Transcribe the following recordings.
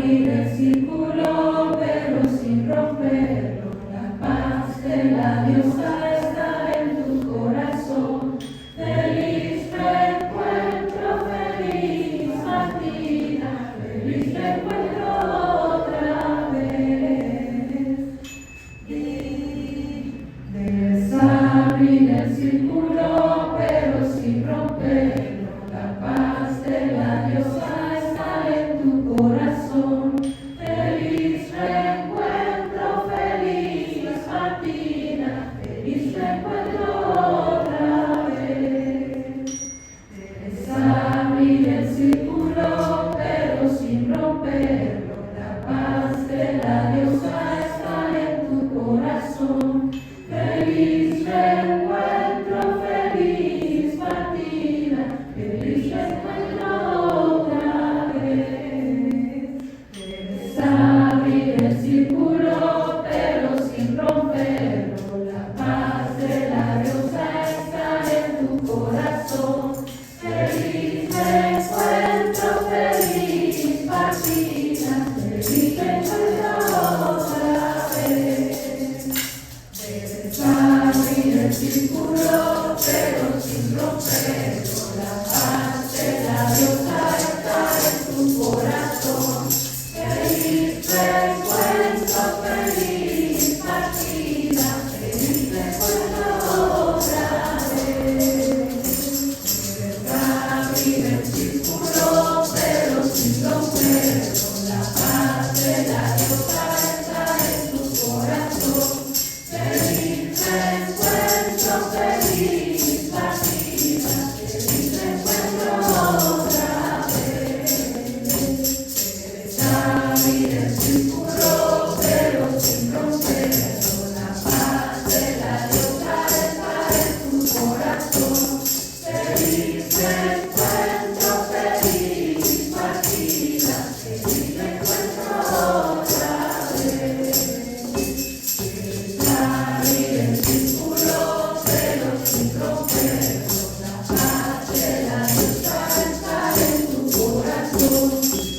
abrir el círculo, pero sin romperlo. La paz de la diosa está en tu corazón. Feliz reencuentro, feliz partida, feliz reencuentro otra vez. Debes abrir el círculo, pero sin romperlo. La paz de la diosa está en tu corazón. Feliz reencuentro, feliz partida, feliz reencuentro otra vez. Debes abrir el círculo, pero sin romperlo. La paz de la diosa está en tu corazón. Feliz reencuentro, feliz partida, feliz reencuentro otra vez. Debes abrir el círculo, pero sin romperlo. La paz de la diosa está en tu corazón. Feliz reencuentro, feliz partida, feliz reencuentro otra vez. Debes abrir el círculo, pero sin romperlo. La paz de la diosa está en tu corazón. Feliz reencuentro, feliz partida, feliz reencuentro otra vez. Debes abrir el círculo, pero sin romperlo. La paz de la diosa está en tu corazón. Feliz reencuentro, feliz partida, feliz reencuentro otra vez. Debes abrir el círculo, pero sin romperlo. La paz de la diosa está en tu corazón. Feliz reencuentro, feliz partida, feliz reencuentro otra vez. Debes abrir el círculo, pero sin romperlo. La paz de la diosa está en tu corazón.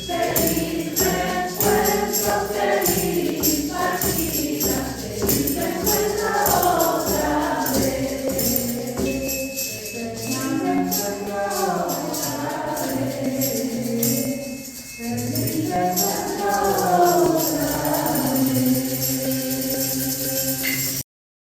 Feliz reencuentro, feliz partida, feliz reencuentro otra vez. Feliz reencuentro otra vez. Feliz reencuentro.